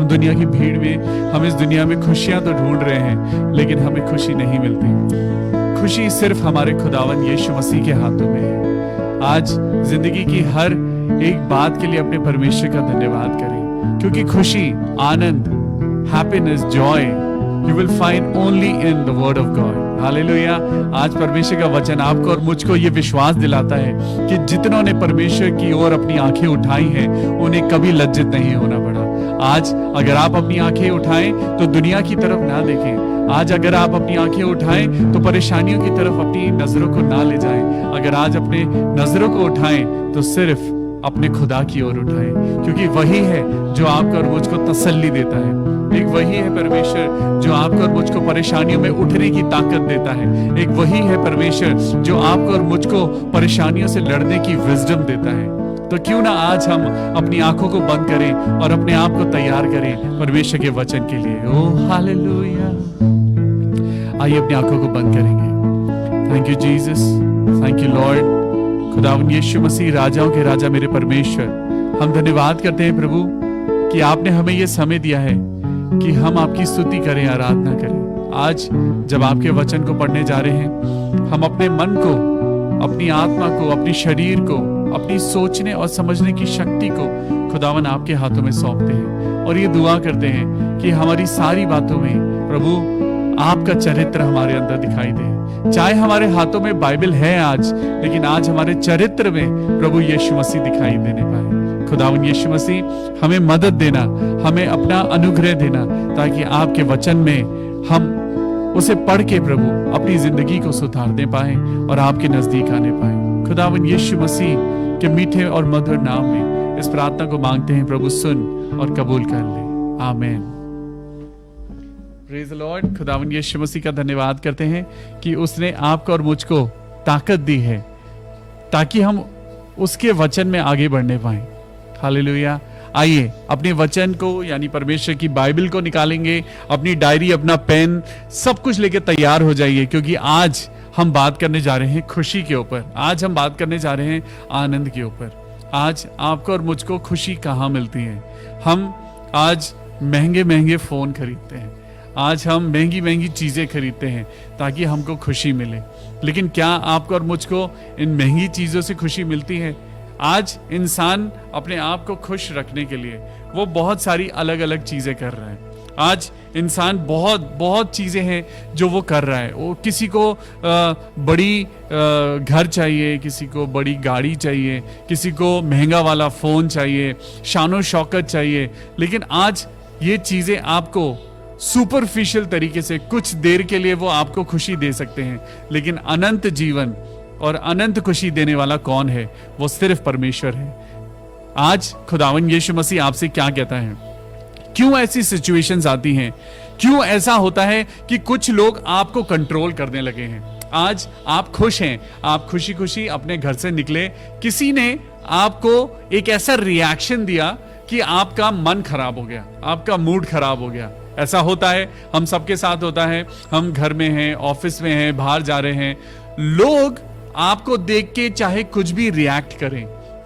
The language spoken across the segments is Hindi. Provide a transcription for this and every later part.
हम दुनिया की भीड़ में, हम इस दुनिया में खुशियां तो ढूंढ रहे हैं, लेकिन हमें खुशी नहीं मिलती। खुशी सिर्फ हमारे खुदावन यीशु मसीह के हाथों में है। आज जिंदगी की हर एक बात के लिए अपने परमेश्वर का धन्यवाद करें, क्योंकि खुशी, आनंद, happiness, joy you will find only in the word of God. Hallelujah. आज परमेश्वर का वचन आपको और मुझको ये विश्वास दिलाता है कि जितनों ने परमेश्वर की ओर अपनी आंखें उठाई हैं, उन्हें कभी लज्जित नहीं होना पड़ा। आज अगर आप अपनी आंखें उठाएं तो दुनिया की तरफ ना देखें। आज अगर आप अपनी आंखें उठाएं तो परेशानियों की तरफ अपनी नजरों को ना ले जाएं। अगर आज अपने नजरों को उठाएं तो सिर्फ अपने खुदा की ओर उठाएं, क्योंकि वही है जो आपको और मुझको तसल्ली देता है। एक वही है परमेश्वर जो आपको और मुझको परेशानियों में उठने की ताकत देता है। एक वही है परमेश्वर जो आपको और मुझको परेशानियों से लड़ने की विजडम देता है। तो क्यों ना आज हम अपनी आंखों को बंद करें और अपने आप को तैयार करें परमेश्वर के वचन के लिए। Oh hallelujah. आइए अपनी आंखों को बंद करेंगे। Thank you Jesus, thank you Lord. खुदावन यीशु मसीह, राजाओं के राजा मेरे परमेश्वर, हम धन्यवाद करते हैं प्रभु कि आपने हमें यह समय दिया है कि हम आपकी स्तुति करें, आराधना करें। आज जब आपके वचन को पढ़ने जा रहे हैं, हम अपने मन को, अपनी आत्मा को, अपने शरीर को, अपनी सोचने और समझने की शक्ति को खुदावन आपके हाथों में सौंपते हैं और ये दुआ करते हैं कि हमारी सारी बातों में प्रभु आपका चरित्र हमारे अंदर दिखाई दे। चाहे हमारे हाथों में बाइबल है आज, लेकिन आज हमारे चरित्र में प्रभु यीशु मसीह दिखाई देने पाए। खुदावन यीशु मसीह हमें मदद देना, हमें अपना अनुग्रह देना, ताकि आपके वचन में हम उसे पढ़ के प्रभु अपनी जिंदगी को सुधारने पाए और आपके नजदीक आने पाए। खुदावन यीशु मसीह के मीठे और मधुर नाम में इस प्रार्थना को मांगते हैं प्रभु, सुन और कबूल कर ले। आमीन। Praise the Lord. खुदावन यीशु मसीह का धन्यवाद करते हैं कि उसने आपको और मुझको ताकत दी है ताकि हम उसके वचन में आगे बढ़ने पाएं। हालेलुया। आइए अपने वचन को यानी परमेश्वर की बाइबल को निकालेंगे, अपनी डायरी, अपना पेन, सब कुछ लेके तैयार हो जाइए, क्योंकि आज हम बात करने जा रहे हैं खुशी के ऊपर। आज हम बात करने जा रहे हैं आनंद के ऊपर। आज आपको और मुझको खुशी कहाँ मिलती है? हम आज महंगे महंगे फोन खरीदते हैं, आज हम महंगी महंगी चीजें खरीदते हैं ताकि हमको खुशी मिले, लेकिन क्या आपको और मुझको इन महंगी चीजों से खुशी मिलती है? आज इंसान अपने आप को खुश रखने के लिए वो बहुत सारी अलग अलग चीजें कर रहा है। आज इंसान बहुत चीजें हैं जो वो कर रहा है। वो किसी को बड़ी घर चाहिए, किसी को बड़ी गाड़ी चाहिए, किसी को महंगा वाला फोन चाहिए, शानो शौकत चाहिए, लेकिन आज ये चीजें आपको सुपरफिशियल तरीके से कुछ देर के लिए वो आपको खुशी दे सकते हैं, लेकिन अनंत जीवन और अनंत खुशी देने वाला कौन है? वो सिर्फ परमेश्वर है। आज खुदावन यीशु मसीह आपसे क्या कहता है? क्यों ऐसी सिचुएशंस आती हैं? क्यों ऐसा होता है कि कुछ लोग आपको कंट्रोल करने लगे हैं? आज आप खुश हैं, आप खुशी खुशी अपने घर से निकले, किसी ने आपको एक ऐसा रिएक्शन दिया कि आपका मन खराब हो गया, आपका मूड खराब हो गया। ऐसा होता है, हम सबके साथ होता है। हम घर में हैं, ऑफिस में हैं, बाहर जा रहे हैं, लोग आपको देख के चाहे कुछ भी रिएक्ट करें,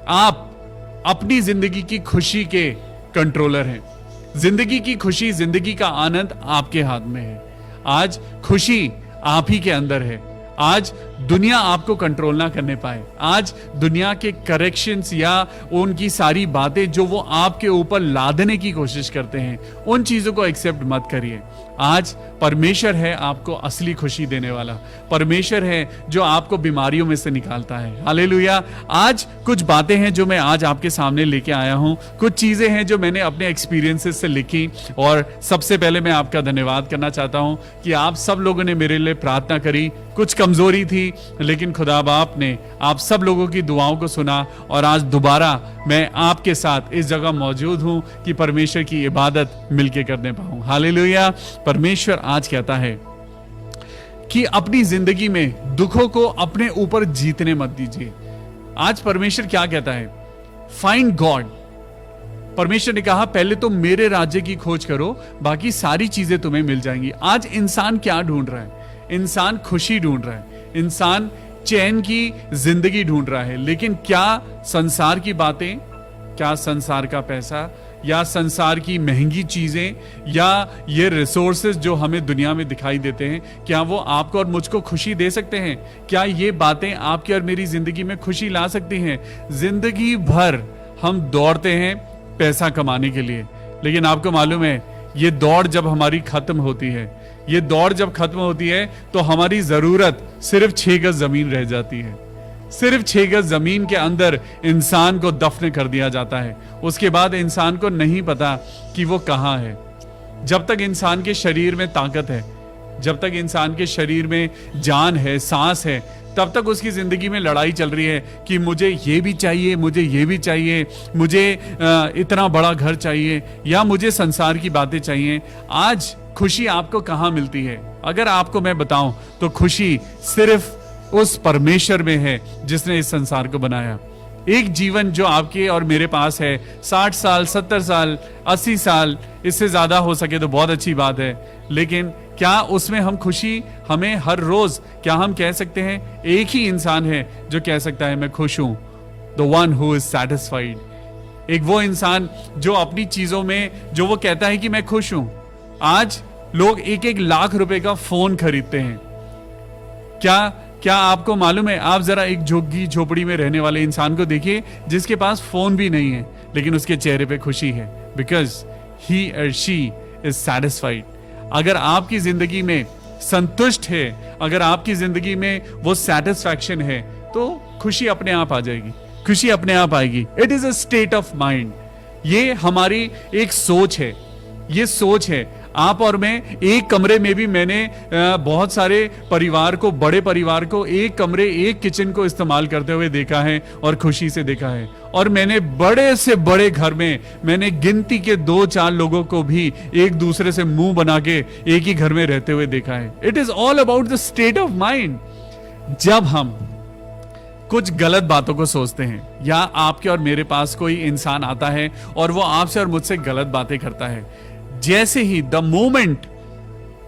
आप अपनी जिंदगी की खुशी के कंट्रोलर हैं। जिंदगी की खुशी, जिंदगी का आनंद आपके हाथ में है। आज खुशी आप ही के अंदर है। आज दुनिया आपको कंट्रोल ना करने पाए। आज दुनिया के करेक्शंस या उनकी सारी बातें जो वो आपके ऊपर लादने की कोशिश करते हैं, उन चीजों को एक्सेप्ट मत करिए। आज परमेश्वर है आपको असली खुशी देने वाला। परमेश्वर है जो आपको बीमारियों में से निकालता है। हालेलुया। आज कुछ बातें हैं जो मैं आज आपके सामने लेके आया हूं, कुछ चीजें हैं जो मैंने अपने एक्सपीरियंसेस से लिखी, और सबसे पहले मैं आपका धन्यवाद करना चाहता हूं कि आप सब लोगों ने मेरे लिए प्रार्थना करी। कुछ कमजोरी थी, लेकिन खुदा बाप ने आप सब लोगों की दुआओं को सुना, और आज दोबारा मैं आपके साथ इस जगह मौजूद हूं कि परमेश्वर की इबादत मिलके करने पाऊं। हालेलुया। परमेश्वर आज कहता है कि अपनी जिंदगी में दुखों को अपने ऊपर जीतने मत दीजिए। आज परमेश्वर क्या कहता है? Find God. परमेश्वर ने कहा पहले तो मेरे राज्य की खोज करो, बाकी सारी चीजें तुम्हें मिल जाएंगी। आज इंसान क्या ढूंढ रहा है? इंसान खुशी ढूंढ रहा है, इंसान चैन की जिंदगी ढूंढ रहा है, लेकिन क्या संसार की बातें, क्या संसार का पैसा या संसार की महंगी चीजें या ये रिसोर्सेज जो हमें दुनिया में दिखाई देते हैं, क्या वो आपको और मुझको खुशी दे सकते हैं? क्या ये बातें आपकी और मेरी जिंदगी में खुशी ला सकती हैं? जिंदगी भर हम दौड़ते हैं पैसा कमाने के लिए, लेकिन आपको मालूम है ये दौड़ जब हमारी खत्म होती है, ये दौड़ जब खत्म होती है तो हमारी जरूरत सिर्फ 6 गज जमीन रह जाती है। सिर्फ 6 गज जमीन के अंदर इंसान को दफन कर दिया जाता है। उसके बाद इंसान को नहीं पता कि वो कहां है। जब तक इंसान के शरीर में ताकत है, जब तक इंसान के शरीर में जान है, सांस है, तब तक उसकी जिंदगी में लड़ाई चल रही है कि मुझे ये भी चाहिए, मुझे ये भी चाहिए, मुझे इतना बड़ा घर चाहिए, या मुझे संसार की बातें चाहिए। आज खुशी आपको कहां मिलती है? अगर आपको मैं बताऊं तो खुशी सिर्फ उस परमेश्वर में है जिसने इस संसार को बनाया। एक जीवन जो आपके और मेरे पास है, 60 साल, 70 साल, 80 साल, इससे ज्यादा हो सके तो बहुत अच्छी बात है, लेकिन क्या उसमें हम खुशी, हमें हर रोज क्या हम कह सकते हैं? एक ही इंसान है जो कह सकता है मैं खुश हूं, the one who is satisfied. एक वो इंसान जो अपनी चीजों में जो वो कहता है कि मैं खुश हूं। आज लोग 1-1 लाख रुपए का फोन खरीदते हैं। क्या आपको मालूम है? आप जरा एक झुग्गी झोपड़ी में रहने वाले इंसान को देखिए जिसके पास फोन भी नहीं है, लेकिन उसके चेहरे पे खुशी है, बिकॉज ही और शी इज सैटिस्फाइड। अगर आपकी जिंदगी में संतुष्ट है, अगर आपकी जिंदगी में वो सैटिस्फैक्शन है, तो खुशी अपने आप आ जाएगी, खुशी अपने आप आएगी। It is a state of mind. ये हमारी एक सोच है, ये सोच है। आप और मैं एक कमरे में भी, मैंने बहुत सारे परिवार को, बड़े परिवार को एक कमरे, एक किचन को इस्तेमाल करते हुए देखा है और खुशी से देखा है। और मैंने बड़े से बड़े घर में मैंने गिनती के 2-4 लोगों को भी एक दूसरे से मुंह बना के एक ही घर में रहते हुए देखा है। It is all about the state of mind. जब हम कुछ गलत बातों को सोचते हैं, या आपके और मेरे पास कोई इंसान आता है और वो आपसे और मुझसे गलत बातें करता है, जैसे ही the moment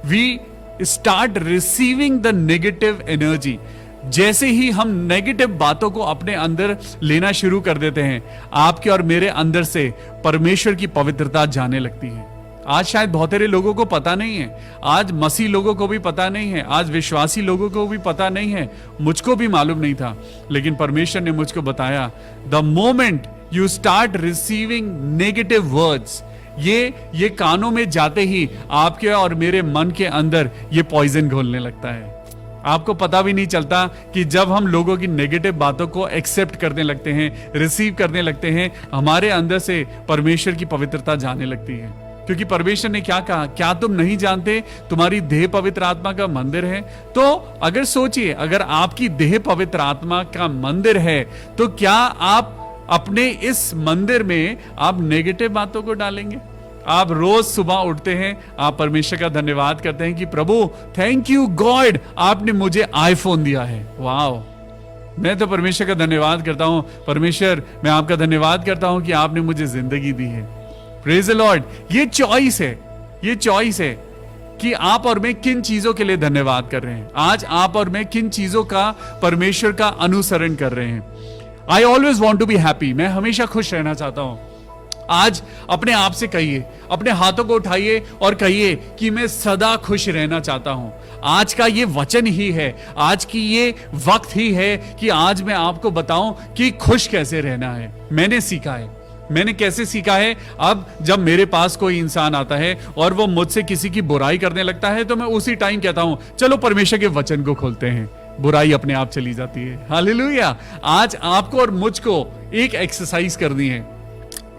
we start receiving the negative energy, जैसे ही हम नेगेटिव बातों को अपने अंदर लेना शुरू कर देते हैं, आपके और मेरे अंदर से परमेश्वर की पवित्रता जाने लगती है। आज शायद बहुत सारे लोगों को पता नहीं है, आज मसीह लोगों को भी पता नहीं है, आज विश्वासी लोगों को भी पता नहीं है, मुझको भी मालूम नहीं था, लेकिन परमेश्वर ने मुझको बताया, the moment you start receiving negative words, ये कानों में जाते ही आपके और मेरे मन के अंदर ये पॉइजन घोलने लगता है। आपको पता भी नहीं चलता कि जब हम लोगों की नेगेटिव बातों को एक्सेप्ट करने लगते हैं, रिसीव करने लगते हैं, हमारे अंदर से परमेश्वर की पवित्रता जाने लगती है। क्योंकि परमेश्वर ने क्या कहा? क्या तुम नहीं जानते तुम्हारी देह पवित्र आत्मा का मंदिर है? तो अगर सोचिए, अगर आपकी देह पवित्र आत्मा का मंदिर है, तो क्या आप अपने इस मंदिर में आप नेगेटिव बातों को डालेंगे? आप रोज सुबह उठते हैं, आप परमेश्वर का धन्यवाद करते हैं कि प्रभु थैंक यू गॉड, आपने मुझे आईफोन दिया है। वाओ, मैं तो परमेश्वर का धन्यवाद करता हूं। परमेश्वर, मैं आपका धन्यवाद करता हूं कि आपने मुझे जिंदगी दी है। Praise the Lord. ये चॉइस है, ये चॉइस है कि आप और मैं किन चीजों के लिए धन्यवाद कर रहे हैं। आज आप और मैं किन चीजों का, परमेश्वर का अनुसरण कर रहे हैं। I always want to be happy. मैं हमेशा खुश रहना चाहता हूं। आज अपने आप से कहिए, अपने हाथों को उठाइए और कहिए कि मैं सदा खुश रहना चाहता हूं। आज का ये वचन ही है, आज की ये वक्त ही है कि आज मैं आपको बताऊं कि खुश कैसे रहना है। मैंने सीखा है। मैंने कैसे सीखा है? अब जब मेरे पास कोई इंसान आता है और वो मुझसे किसी की बुराई करने लगता है, तो मैं उसी टाइम कहता हूं चलो परमेश्वर के वचन को खोलते हैं। बुराई अपने आप चली जाती है। हालेलुया। आज आपको और मुझको एक एक्सरसाइज करनी है।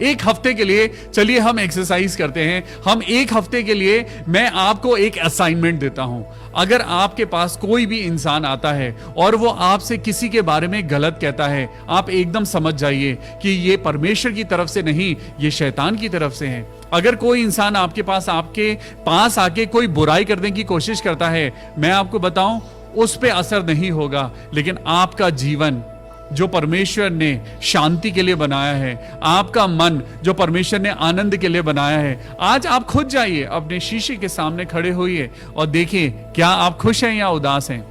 एक हफ्ते के लिए चलिए हम एक्सरसाइज करते हैं। हम एक हफ्ते के लिए, मैं आपको एक असाइनमेंट देता हूं। अगर आपके पास कोई भी इंसान आता है और वो आपसे किसी के बारे में गलत कहता है, आप एकदम समझ जाइए कि ये परमेश्वर की तरफ से नहीं, ये शैतान की तरफ से है। अगर कोई इंसान आपके पास आके कोई बुराई करने की कोशिश करता है, मैं आपको बताऊं उस पे असर नहीं होगा, लेकिन आपका जीवन जो परमेश्वर ने शांति के लिए बनाया है, आपका मन जो परमेश्वर ने आनंद के लिए बनाया है, आज आप खुद जाइए, अपने शीशे के सामने खड़े होइए और देखिए क्या आप खुश हैं या उदास हैं।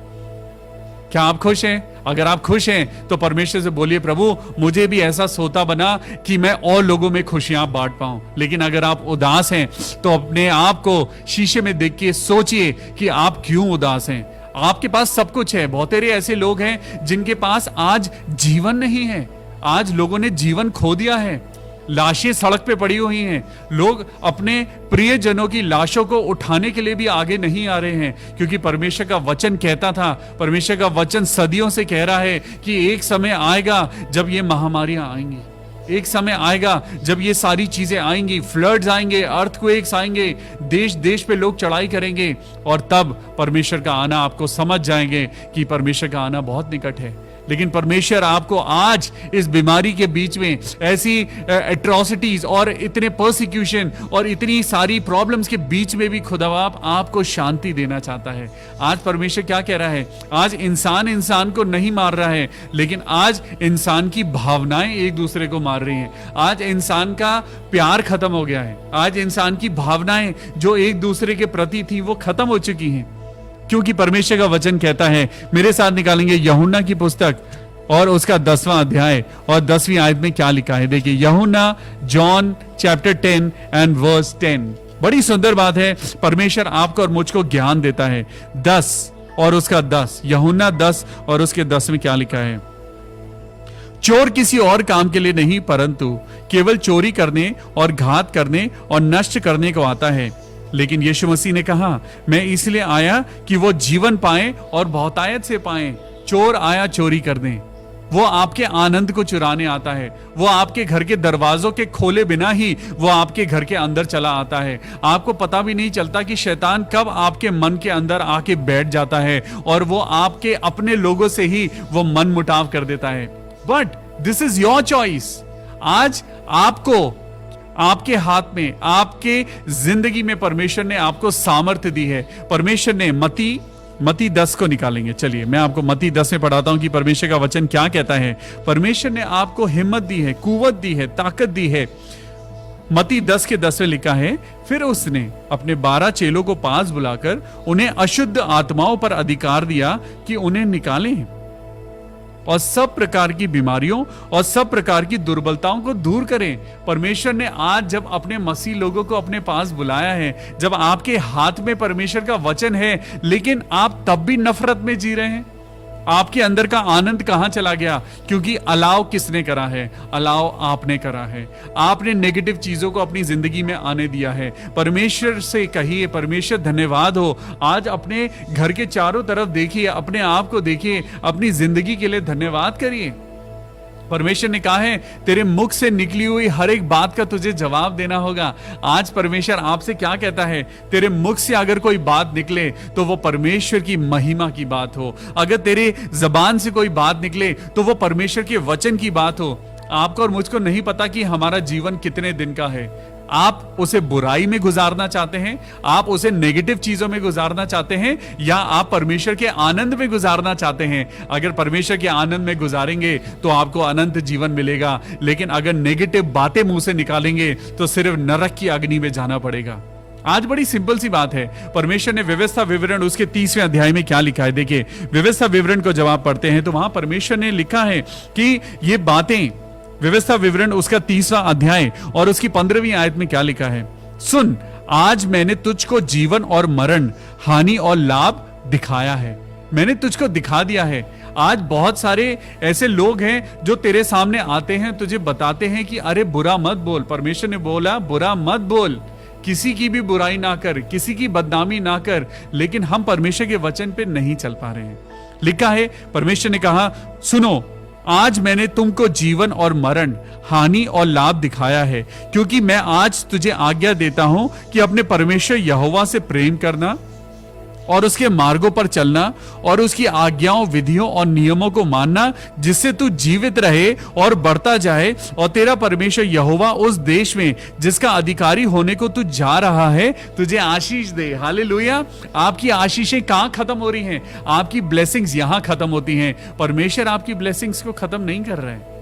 क्या आप खुश हैं? अगर आप खुश हैं तो परमेश्वर से बोलिए, प्रभु मुझे भी ऐसा सोता बना कि मैं और लोगों में खुशियां बांट पाऊं। लेकिन अगर आप उदास हैं तो अपने आप को शीशे में देख के सोचिए कि आप क्यों उदास हैं। आपके पास सब कुछ है। बहुत सारे ऐसे लोग हैं जिनके पास आज जीवन नहीं है। आज लोगों ने जीवन खो दिया है। लाशें सड़क पे पड़ी हुई हैं। लोग अपने प्रियजनों की लाशों को उठाने के लिए भी आगे नहीं आ रहे हैं, क्योंकि परमेश्वर का वचन कहता था, परमेश्वर का वचन सदियों से कह रहा है कि एक समय आएगा जब ये महामारियां आएंगी, एक समय आएगा जब ये सारी चीजें आएंगी, फ्लड्स आएंगे, अर्थक्वेक्स आएंगे, देश देश पे लोग चढ़ाई करेंगे, और तब परमेश्वर का आना आपको समझ जाएंगे कि परमेश्वर का आना बहुत निकट है। लेकिन परमेश्वर आपको आज इस बीमारी के बीच में ऐसी एट्रोसिटीज और इतने परसिक्यूशन और इतनी सारी प्रॉब्लम्स के बीच में भी खुदाबाप आपको शांति देना चाहता है। आज परमेश्वर क्या कह रहा है? आज इंसान इंसान को नहीं मार रहा है, लेकिन आज इंसान की भावनाएं एक दूसरे को मार रही हैं। आज इंसान का प्यार खत्म हो गया है। आज इंसान की भावनाएं जो एक दूसरे के प्रति थी वो खत्म हो चुकी हैं, क्योंकि परमेश्वर का वचन कहता है। मेरे साथ निकालेंगे यूहन्ना की पुस्तक और उसका 10वां अध्याय और 10वीं आयत में क्या लिखा है। देखिए, यूहन्ना जॉन चैप्टर 10 एंड वर्स 10। बड़ी सुंदर बात है। परमेश्वर आपको और मुझको ज्ञान देता है। 10 और उसका 10, यूहन्ना 10 और उसके 10 में क्या लिखा है? चोर किसी और काम के लिए नहीं, परंतु केवल चोरी करने और घात करने और नष्ट करने को आता है। लेकिन यीशु मसीह ने कहा, मैं इसलिए आया कि वो जीवन पाए और बहुतायत से पाए। चोर आया चोरी करने, वो आपके आनंद को चुराने आता है। वो आपके घर के दरवाजों के खोले बिना ही वो आपके घर के अंदर चला आता है। आपको पता भी नहीं चलता कि शैतान कब आपके मन के अंदर आके बैठ जाता है और वो आपके अपने लोगों से ही वो मन मुटाव कर देता है। But this is your choice. आज आपको, आपके हाथ में, आपके जिंदगी में परमेश्वर ने आपको सामर्थ्य दी है। परमेश्वर ने मती 10 को निकालेंगे। चलिए मैं आपको मती 10 में पढ़ाता हूं कि परमेश्वर का वचन क्या कहता है। परमेश्वर ने आपको हिम्मत दी है, कुव्वत दी है, ताकत दी है। मती 10 के 10 में लिखा है, फिर उसने अपने 12 चेलों को पास बुलाकर उन्हें अशुद्ध आत्माओं पर अधिकार दिया कि उन्हें निकालें और सब प्रकार की बीमारियों और सब प्रकार की दुर्बलताओं को दूर करें। परमेश्वर ने आज जब अपने मसीह लोगों को अपने पास बुलाया है, जब आपके हाथ में परमेश्वर का वचन है, लेकिन आप तब भी नफरत में जी रहे हैं, आपके अंदर का आनंद कहां चला गया? क्योंकि अलाव किसने करा है? अलाव आपने करा है। आपने नेगेटिव चीजों को अपनी जिंदगी में आने दिया है। परमेश्वर से कहिए, परमेश्वर धन्यवाद हो। आज अपने घर के चारों तरफ देखिए, अपने आप को देखिए, अपनी जिंदगी के लिए धन्यवाद करिए। परमेश्वर ने कहा है, तेरे मुख से निकली हुई हर एक बात का तुझे जवाब देना होगा। आज परमेश्वर आपसे क्या कहता है? तेरे मुख से अगर कोई बात निकले तो वो परमेश्वर की महिमा की बात हो। अगर तेरे जबान से कोई बात निकले तो वो परमेश्वर के वचन की बात हो। आपको और मुझको नहीं पता कि हमारा जीवन कितने दिन का है। आप उसे बुराई में गुजारना चाहते हैं, आप उसे नेगेटिव चीजों में गुजारना चाहते हैं, या आप परमेश्वर के आनंद में गुजारना चाहते हैं? अगर परमेश्वर के आनंद में गुजारेंगे तो आपको अनंत जीवन मिलेगा, लेकिन अगर नेगेटिव बातें मुंह से निकालेंगे तो सिर्फ नरक की अग्नि में जाना पड़ेगा। आज बड़ी सिंपल सी बात है। परमेश्वर ने व्यवस्था विवरण उसके 30वें अध्याय में क्या लिखा है? देखिए, व्यवस्था विवरण को जब आप पढ़ते हैं तो वहां परमेश्वर ने लिखा है कि ये बातें, व्यवस्था विवरण उसका 30वां अध्याय और उसकी 15वीं आयत में क्या लिखा है? सुन, आज मैंने तुझको जीवन और मरण, हानि और लाभ दिखाया है। मैंने तुझको दिखा दिया है। आज बहुत सारे ऐसे लोग हैं जो तेरे सामने आते हैं, तुझे बताते हैं कि अरे बुरा मत बोल। परमेश्वर ने बोला बुरा मत बोल, किसी की भी बुराई ना कर, किसी की बदनामी ना कर। लेकिन हम परमेश्वर के वचन पे नहीं चल पा रहे हैं। लिखा है, परमेश्वर ने कहा, सुनो, आज मैंने तुमको जीवन और मरण, हानि और लाभ दिखाया है, क्योंकि मैं आज तुझे आज्ञा देता हूं कि अपने परमेश्वर यहोवा से प्रेम करना और उसके मार्गों पर चलना और उसकी आज्ञाओं, विधियों और नियमों को मानना, जिससे तू जीवित रहे और बढ़ता जाए, और तेरा परमेश्वर यहोवा उस देश में जिसका अधिकारी होने को तू जा रहा है तुझे आशीष दे। हालेलुया। आपकी आशीषें कहां खत्म हो रही हैं? आपकी ब्लेसिंग्स यहां खत्म होती हैं। परमेश्वर आपकी ब्लेसिंग्स को खत्म नहीं कर रहा है।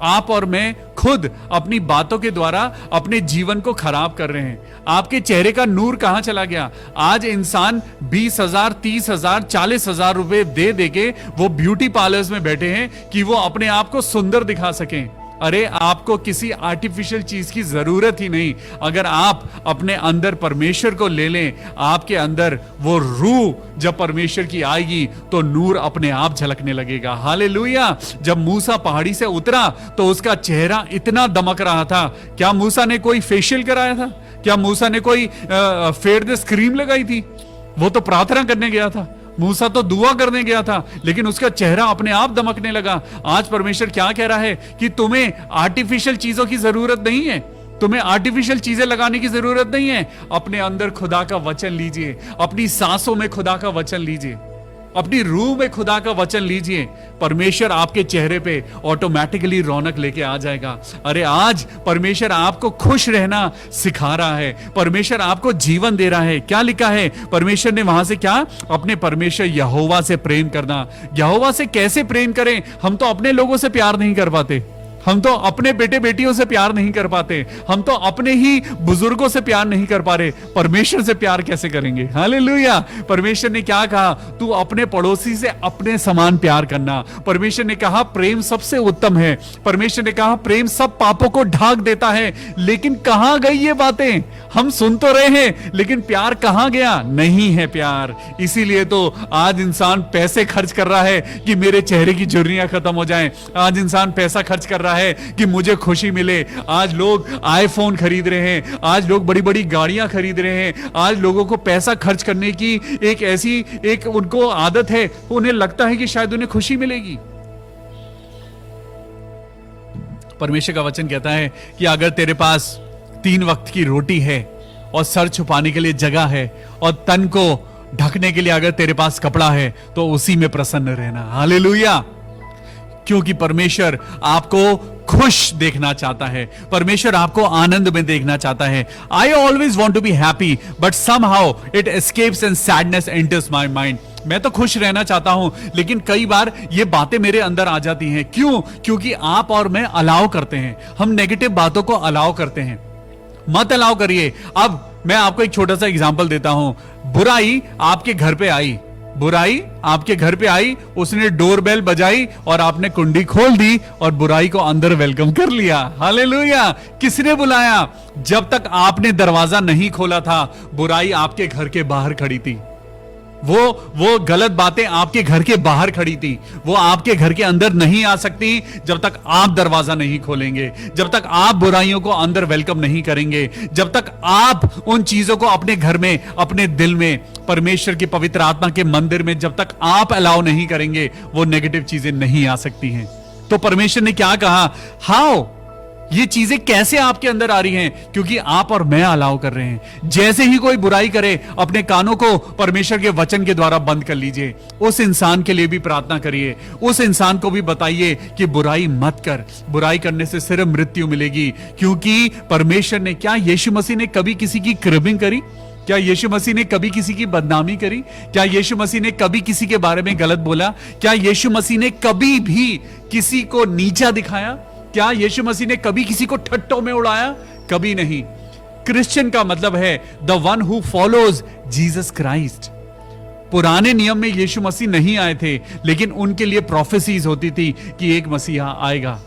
आप और मैं खुद अपनी बातों के द्वारा अपने जीवन को खराब कर रहे हैं। आपके चेहरे का नूर कहां चला गया? आज इंसान 20,000, 30,000, 40,000 रुपए दे देके वो ब्यूटी पार्लर्स में बैठे हैं कि वो अपने आप को सुंदर दिखा सकें। अरे आपको किसी आर्टिफिशियल चीज की जरूरत ही नहीं। अगर आप अपने अंदर परमेश्वर को ले लें, आपके अंदर वो रूह जब परमेश्वर की आएगी तो नूर अपने आप झलकने लगेगा। हालेलुया। जब मूसा पहाड़ी से उतरा तो उसका चेहरा इतना दमक रहा था। क्या मूसा ने कोई फेशियल कराया था? क्या मूसा ने कोई फेयर द क्रीम लगाई थी? वो तो प्रार्थना करने गया था। मूसा तो दुआ करने गया था, लेकिन उसका चेहरा अपने आप दमकने लगा। आज परमेश्वर क्या कह रहा है कि तुम्हें आर्टिफिशियल चीजों की जरूरत नहीं है, तुम्हें आर्टिफिशियल चीजें लगाने की जरूरत नहीं है। अपने अंदर खुदा का वचन लीजिए, अपनी सांसों में खुदा का वचन लीजिए, अपनी रूह में खुदा का वचन लीजिए। परमेश्वर आपके चेहरे पे ऑटोमेटिकली रौनक लेके आ जाएगा। अरे आज परमेश्वर आपको खुश रहना सिखा रहा है, परमेश्वर आपको जीवन दे रहा है। क्या लिखा है परमेश्वर ने वहां से? क्या? अपने परमेश्वर यहोवा से प्रेम करना। यहोवा से कैसे प्रेम करें? हम तो अपने लोगों से प्यार नहीं कर पाते, हम तो अपने बेटे बेटियों से प्यार नहीं कर पाते, हम तो अपने ही बुजुर्गों से प्यार नहीं कर पा रहे, परमेश्वर से प्यार कैसे करेंगे? हालेलुया। परमेश्वर ने क्या कहा? तू अपने पड़ोसी से अपने समान प्यार करना। परमेश्वर ने कहा प्रेम सबसे उत्तम है। परमेश्वर ने कहा प्रेम सब पापों को ढाक देता है। लेकिन कहां गई ये बातें? हम सुन तो रहे हैं, लेकिन प्यार कहां गया? नहीं है प्यार। इसीलिए तो आज इंसान पैसे खर्च कर रहा है कि मेरे चेहरे की झुर्रियां खत्म हो जाएं। आज इंसान पैसा खर्च कर रहा है कि मुझे खुशी मिले। आज लोग आईफोन खरीद रहे हैं, आज लोग बड़ी बड़ी गाड़ियां खरीद रहे हैं। आज लोगों को पैसा खर्च करने की एक उनको आदत है, उन्हें लगता है कि शायद उन्हें खुशी मिलेगी। परमेश्वर का वचन कहता है कि अगर तेरे पास 3 वक्त की रोटी है और सर छुपाने के लिए जगह है और तन को ढकने के लिए अगर तेरे पास कपड़ा है तो उसी में प्रसन्न रहना। हालेलुया। क्योंकि परमेश्वर आपको खुश देखना चाहता है, परमेश्वर आपको आनंद में देखना चाहता है। I always want to be happy but somehow it escapes and sadness enters my mind. मैं तो खुश रहना चाहता हूं, लेकिन कई बार ये बातें मेरे अंदर आ जाती हैं। क्यों? क्योंकि आप और मैं अलाउ करते हैं, हम नेगेटिव बातों को अलाउ करते हैं। मत अलाउ करिए। अब मैं आपको एक छोटा सा एग्जांपल देता हूं। बुराई आपके घर पे आई, बुराई आपके घर पे आई, उसने डोरबेल बजाई और आपने कुंडी खोल दी और बुराई को अंदर वेलकम कर लिया। हालेलुया। किसने बुलाया? जब तक आपने दरवाजा नहीं खोला था, बुराई आपके घर के बाहर खड़ी थी। वो गलत बातें आपके घर के बाहर खड़ी थी। वो आपके घर के अंदर नहीं आ सकती जब तक आप दरवाजा नहीं खोलेंगे, जब तक आप बुराइयों को अंदर वेलकम नहीं करेंगे, जब तक आप उन चीजों को अपने घर में, अपने दिल में, परमेश्वर की पवित्र आत्मा के मंदिर में जब तक आप अलाउ नहीं करेंगे, वो नेगेटिव चीजें नहीं आ सकती हैं। तो परमेश्वर ने क्या कहा? हाउ ये चीजें कैसे आपके अंदर आ रही हैं? क्योंकि आप और मैं अलाउ कर रहे हैं। जैसे ही कोई बुराई करे, अपने कानों को परमेश्वर के वचन के द्वारा बंद कर लीजिए। उस इंसान के लिए भी प्रार्थना करिए, उस इंसान को भी बताइए कि बुराई मत कर, बुराई करने से सिर्फ मृत्यु मिलेगी। क्योंकि परमेश्वर ने, क्या यीशु मसीह ने कभी किसी की क्रिबिंग करी? क्या यीशु मसीह ने कभी किसी की बदनामी करी? क्या यीशु मसीह ने कभी किसी के बारे में गलत बोला? क्या यीशु मसीह ने कभी भी किसी को नीचा दिखाया? क्या यीशु मसीह ने कभी किसी को ठट्टों में उड़ाया? कभी नहीं। क्रिश्चियन का मतलब है the one who follows Jesus Christ. पुराने नियम में यीशु मसीह नहीं आए थे, लेकिन उनके लिए प्रोफेसीज होती थी कि एक मसीहा आएगा।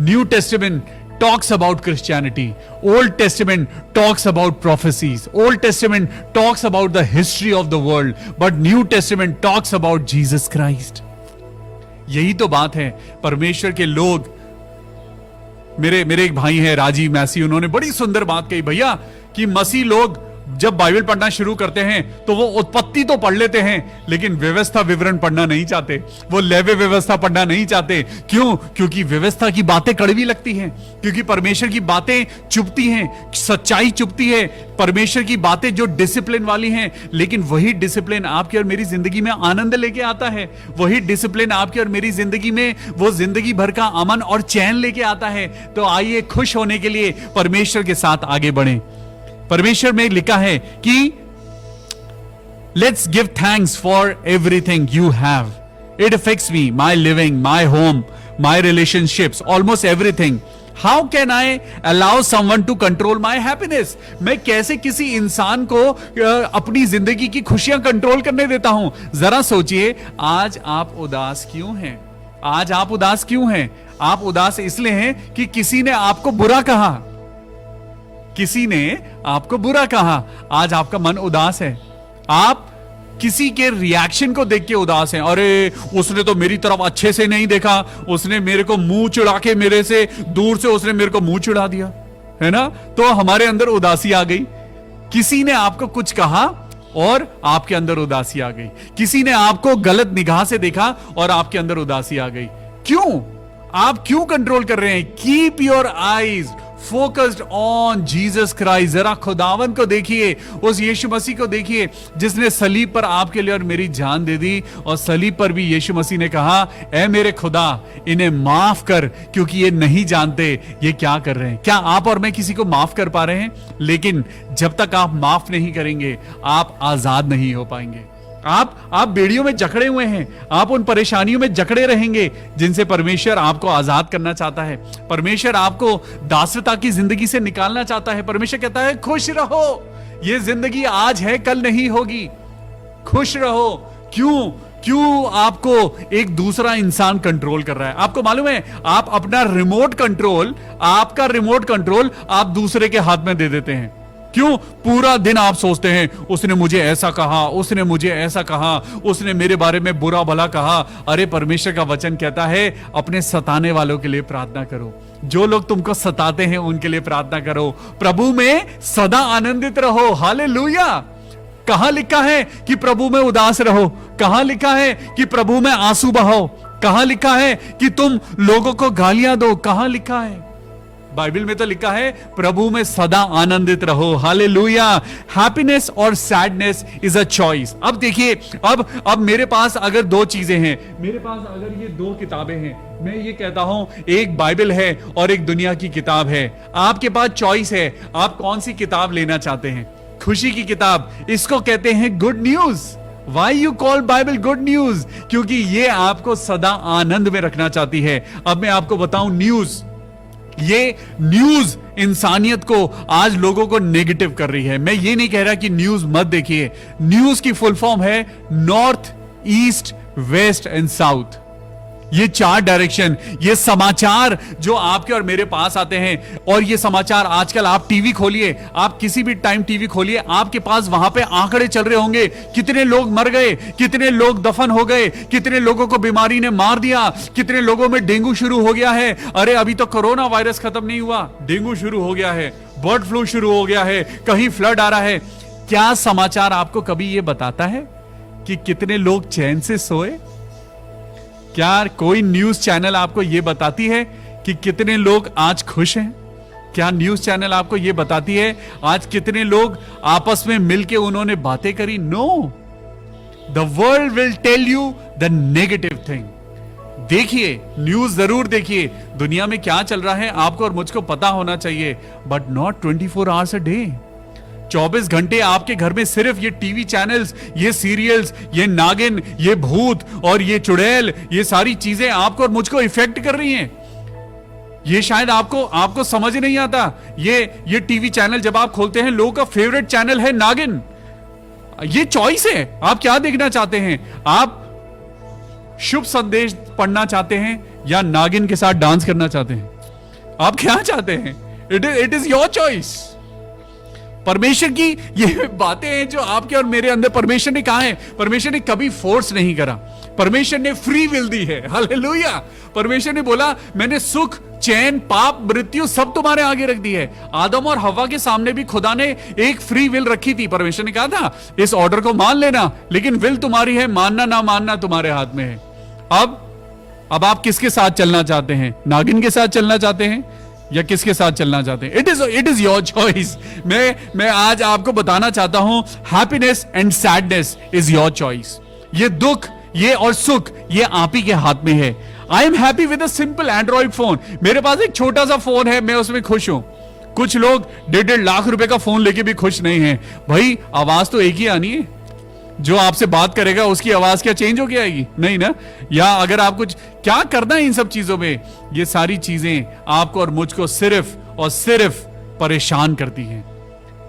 New testament talks about Christianity. Old Testament talks about prophecies. Old Testament talks about the history of the world. But New Testament talks about Jesus Christ. यही तो बात है। परमेश्वर के लोग, मेरे एक भाई हैं राजीव मैसी, उन्होंने बड़ी सुंदर बात कही भैया कि मसीह लोग जब बाइबल पढ़ना शुरू करते हैं तो वो उत्पत्ति तो पढ़ लेते हैं, लेकिन व्यवस्था विवरण पढ़ना नहीं चाहते, वो लेवे व्यवस्था पढ़ना नहीं चाहते। क्यों? क्योंकि व्यवस्था की बातें कड़वी लगती हैं, क्योंकि परमेश्वर की बातें चुभती हैं, सच्चाई चुभती है, परमेश्वर की बातें जो डिसिप्लिन वाली हैं। लेकिन वही डिसिप्लिन आपकी और मेरी जिंदगी में आनंद लेके आता है, वही डिसिप्लिन आपकी और मेरी जिंदगी में वो जिंदगी भर का अमन और चैन लेके आता है। तो आइए खुश होने के लिए परमेश्वर के साथ आगे बढ़ें। परमेश्वर में लिखा है कि let's give thanks for everything you have, it affects me, my living, my home, my relationships, almost everything. How can I allow someone to control my happiness? मैं कैसे किसी इंसान को अपनी जिंदगी की खुशियां कंट्रोल करने देता हूं? जरा सोचिए, आज आप उदास क्यों हैं? आज आप उदास क्यों हैं? आप उदास इसलिए हैं कि किसी ने आपको बुरा कहा, किसी ने आपको बुरा कहा। आज आपका मन उदास है। आप किसी के रिएक्शन को देख के उदास हैं। अरे उसने तो मेरी तरफ अच्छे से नहीं देखा, उसने मेरे को मुंह चिढ़ा के, मेरे से दूर से उसने मेरे को मुंह चिढ़ा दिया, है ना? तो हमारे अंदर उदासी आ गई। किसी ने आपको कुछ कहा और आपके अंदर उदासी आ गई। किसी ने आपको गलत निगाह से देखा और आपके अंदर उदासी आ गई। क्यों? आप क्यों कंट्रोल कर रहे हैं? Keep your eyes focused on Jesus Christ. जरा खुदावन को देखिए, उस यीशु मसीह को देखिए जिसने सलीब पर आपके लिए और मेरी जान दे दी। और सलीब पर भी यीशु मसीह ने कहा, ऐ मेरे खुदा इन्हें माफ कर, क्योंकि ये नहीं जानते ये क्या कर रहे हैं। क्या आप और मैं किसी को माफ कर पा रहे हैं? लेकिन जब तक आप माफ नहीं करेंगे, आप आजाद नहीं हो पाएंगे। आप बेड़ियों में जकड़े हुए हैं, आप उन परेशानियों में जकड़े रहेंगे जिनसे परमेश्वर आपको आजाद करना चाहता है। परमेश्वर आपको दासता की जिंदगी से निकालना चाहता है। परमेश्वर कहता है, खुश रहो, ये जिंदगी आज है, कल नहीं होगी। खुश रहो। क्यों आपको एक दूसरा इंसान कंट्रोल कर रहा है? आपको मालूम है, आप अपना रिमोट कंट्रोल, आपका रिमोट कंट्रोल आप दूसरे के हाथ में दे देते हैं। क्यों? पूरा दिन आप सोचते हैं, उसने मुझे ऐसा कहा, उसने मुझे ऐसा कहा, उसने मेरे बारे में बुरा भला कहा। अरे परमेश्वर का वचन कहता है, अपने सताने वालों के लिए प्रार्थना करो। जो लोग तुमको सताते हैं उनके लिए प्रार्थना करो। प्रभु में सदा आनंदित रहो। हालेलुया। कहां लिखा है कि प्रभु में उदास रहो? कहां लिखा है कि प्रभु में आंसू बहाओ? कहां लिखा है कि तुम लोगों को गालियां दो? कहां लिखा है? बाइबल में तो लिखा है, प्रभु में सदा आनंदित रहो। हालेलुया। हैप्पीनेस और सैडनेस इज अ चॉइस। अब देखिए, अब मेरे पास अगर दो चीजें हैं, मेरे पास अगर ये दो किताबें हैं, मैं ये कहता हूं एक बाइबल है और एक दुनिया की किताब है। आपके पास चॉइस है, आप कौन सी किताब लेना चाहते हैं? खुशी की किताब, इसको कहते हैं good news. Why you call Bible good news? क्योंकि ये आपको सदा आनंद में रखना चाहती है। अब मैं आपको बताऊं, ये न्यूज इंसानियत को, आज लोगों को नेगेटिव कर रही है। मैं ये नहीं कह रहा कि न्यूज मत देखिए। न्यूज की फुल फॉर्म है north, east, west and south. ये चार डायरेक्शन, ये समाचार जो आपके और मेरे पास आते हैं। और ये समाचार आजकल आप टीवी खोलिए, आप किसी भी टाइम टीवी खोलिए, आपके पास वहां पे आंकड़े चल रहे होंगे। कितने लोग मर गए, कितने लोग दफन हो गए, कितने लोगों को बीमारी ने मार दिया, कितने लोगों में डेंगू शुरू हो गया है। अरे अभी तो कोरोना वायरस खत्म नहीं हुआ, डेंगू शुरू हो गया है, बर्ड फ्लू शुरू हो गया है, कहीं फ्लड आ रहा है। क्या समाचार आपको कभी ये बताता है कि कितने लोग चैन से सोए? क्या कोई न्यूज चैनल आपको यह बताती है कि कितने लोग आज खुश हैं? क्या न्यूज चैनल आपको यह बताती है आज कितने लोग आपस में मिलके उन्होंने बातें करी? No, the world will tell you the negative thing. देखिए, न्यूज जरूर देखिए, दुनिया में क्या चल रहा है आपको और मुझको पता होना चाहिए, but not 24 hours a day. 24 घंटे आपके घर में सिर्फ ये टीवी चैनल्स, ये सीरियल्स, ये नागिन, ये भूत और ये चुड़ैल, ये सारी चीजें आपको और मुझको इफेक्ट कर रही हैं। ये शायद आपको समझ नहीं आता। ये टीवी चैनल जब आप खोलते हैं, लोगों का फेवरेट चैनल है नागिन। ये चॉइस है, आप क्या देखना चाहते हैं? आप शुभ संदेश पढ़ना चाहते हैं या नागिन के साथ डांस करना चाहते हैं? आप क्या चाहते हैं? It is your choice. परमेश्वर की ये बातें हैं जो आपके और मेरे अंदर परमेश्वर ने कहा है। परमेश्वर ने कभी फोर्स नहीं करा, परमेश्वर ने फ्री विल दी है। हालेलुया। परमेश्वर ने बोला, मैंने सुख, चैन, पाप, मृत्यु सब तुम्हारे आगे रख दी है। आदम और हवा के सामने भी खुदा ने एक फ्री विल रखी थी। परमेश्वर ने कहा था, इस ऑर्डर को मान लेना, लेकिन विल तुम्हारी है, मानना ना मानना तुम्हारे हाथ में है। अब आप किसके साथ चलना चाहते हैं? नागिन के साथ चलना चाहते हैं या किसके साथ चलना चाहते हैं? It is your choice. मैं आज आपको बताना चाहता हूं, happiness and sadness is your choice. ये दुख, ये और सुख, ये आप ही के हाथ में है। I am happy with a simple Android phone. मेरे पास एक छोटा सा फोन है, मैं उसमें खुश हूं। कुछ लोग 1.5 लाख रुपए का फोन लेके भी खुश नहीं है। भाई, आवाज तो एक ही आनी है, जो आपसे बात करेगा उसकी आवाज क्या चेंज हो जाएगी? नहीं ना। या अगर आप कुछ क्या करना है इन सब चीजों में, ये सारी चीजें आपको और मुझको सिर्फ और सिर्फ परेशान करती हैं।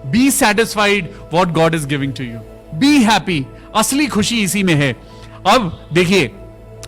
Be satisfied what God is giving to you, be happy. असली खुशी इसी में है। अब देखिए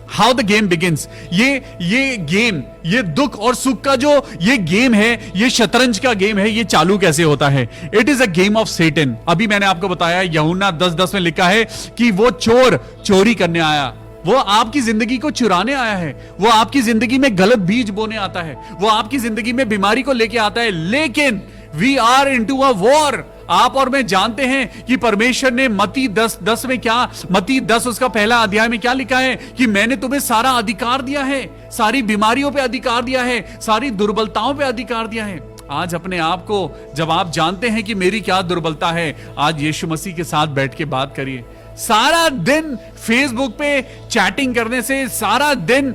हाउ द गेम बिगिंस। ये गेम, ये दुख और सुख का जो ये गेम है, ये शतरंज का गेम है, ये चालू कैसे होता है? It is a game of Satan. अभी मैंने आपको बताया यूहन्ना 10:10 में लिखा है कि वो चोर चोरी करने आया, वो आपकी जिंदगी को चुराने आया है, वो आपकी जिंदगी में गलत बीज बोने आता है, वो आपकी जिंदगी में बीमारी को लेके आता है। लेकिन we are into a war. आप और मैं जानते हैं कि परमेश्वर ने मत्ती 10:10 में क्या, मत्ती 10 उसका पहला अध्याय में क्या लिखा है कि मैंने तुम्हें सारा अधिकार दिया है, सारी बीमारियों पे अधिकार दिया है, सारी दुर्बलताओं पे अधिकार दिया है। आज अपने आप को जब आप जानते हैं कि मेरी क्या दुर्बलता है, आज यीशु मसीह के साथ बैठ के बात करिए। सारा दिन फेसबुक पे चैटिंग करने से, सारा दिन,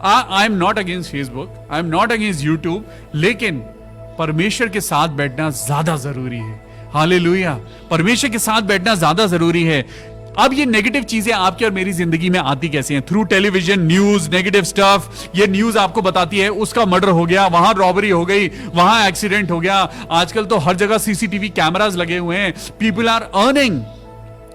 I am not against Facebook, I am not against YouTube, लेकिन परमेश्वर के साथ बैठना ज्यादा जरूरी है। हालेलुया, परमेश्वर के साथ बैठना ज्यादा जरूरी है। अब ये नेगेटिव चीजें आपकी और मेरी जिंदगी में आती कैसे हैं? Through television, news, negative stuff. ये न्यूज आपको बताती है उसका मर्डर हो गया, वहां रॉबरी हो गई, वहां एक्सीडेंट हो गया। आजकल तो हर जगह सीसीटीवी कैमरास लगे हुए हैं। People are earning.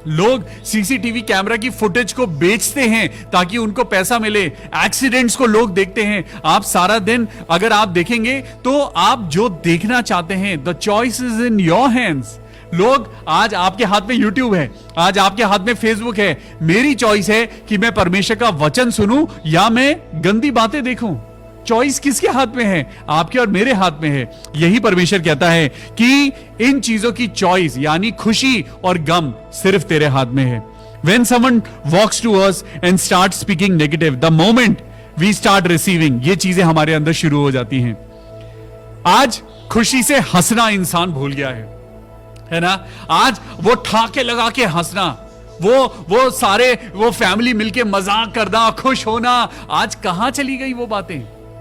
लोग सीसीटीवी कैमरा की फुटेज को बेचते हैं ताकि उनको पैसा मिले। एक्सीडेंट्स को लोग देखते हैं। आप सारा दिन अगर आप देखेंगे तो आप जो देखना चाहते हैं, the choice is in your hands. लोग, आज आपके हाथ में यूट्यूब है, आज आपके हाथ में फेसबुक है। मेरी चॉइस है कि मैं परमेश्वर का वचन सुनूं या मैं गंदी बातें देखूं। चॉइस किसके हाथ में है? आपके और मेरे हाथ में है। यही परमेश्वर कहता है कि इन चीजों की चॉइस यानी खुशी और गम सिर्फ तेरे हाथ में है। When someone walks to us and starts speaking negative, the moment we start receiving, ये चीजें हमारे अंदर शुरू हो जाती हैं। आज खुशी से हंसना इंसान भूल गया है ना? आज वो ठाके लगा के हंसना, वो सारे वो फैमिली मिलके मजाक करना, खुश होना, आज कहां चली गई वो बातें?